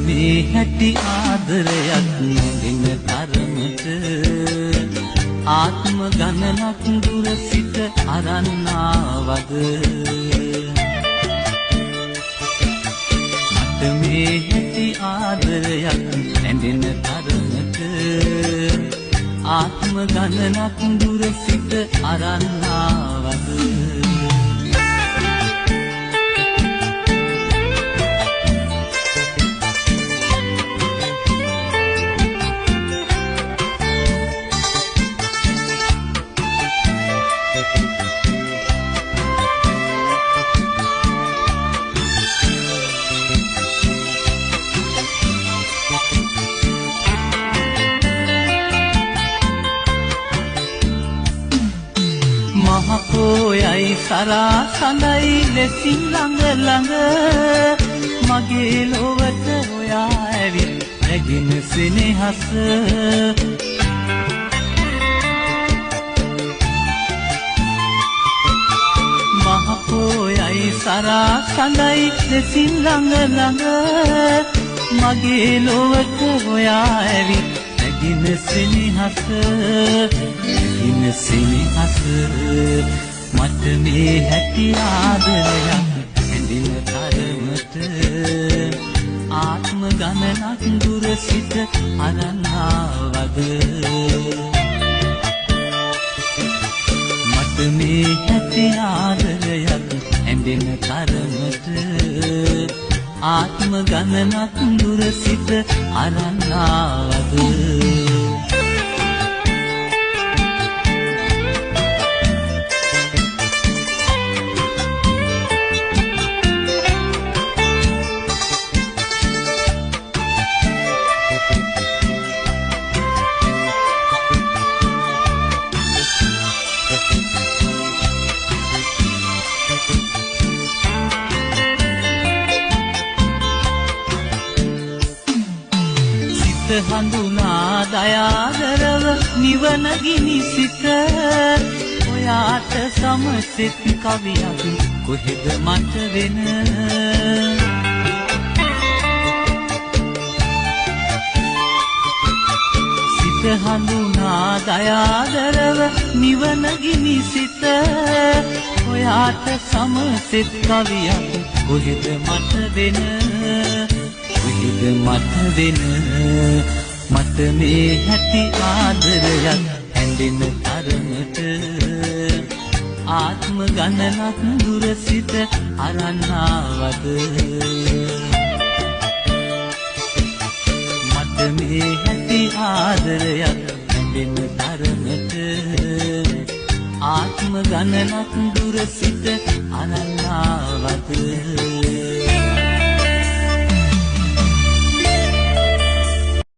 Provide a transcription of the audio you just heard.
මේ හැටි ආදරයක් නැගෙන තරමට ආත්ම ගණනක් දුර සිට අරන් ආවද මට මේ හැටි ආදරයක් නැගෙන තරමට ආත්ම ගණනක් දුර සිට අරන් ආවද මහපොයයි සරා සඳයි ලෙසින් ළඟ ළඟ මගේ ලොවට ඔයා ඇවිත් රැගෙන සෙනෙහස මහපොයයි සරා සඳයි ලෙසින් ළඟ ළඟ මගේ ලොවට ඔයා ඇවිත් රැගෙන සෙනෙහස සිනහස මට මේ හැටි ආදරයක් ඇඳින තරමට ආත්ම ගණනක් දුර සිට අරන් ආවද මට මේ හැටි ආදරයක් ඇඳින තරමට ආත්ම ගණනක් දුර සිට අරන් ආවද හඳුනා දයාදරව නිවන ගිනි සිත ඔයාට සමසෙත් කවියක් කොහෙද මට වෙන සිත හඳුනා දයාදරව නිවන ගිනි සිත ඔයාට සමසෙත් කවියක් කොහෙද මට වෙන කොහෙද මට වෙන මට මේ හැටි ආදරයක් ඇඳෙන තරමට ආත්ම ගණනක් දුර සිට අරන් ආවද මට මේ හැටි ආදරයක් ඇඳෙන තරමට ආත්ම ගණනක් දුර සිට අරන් ආවද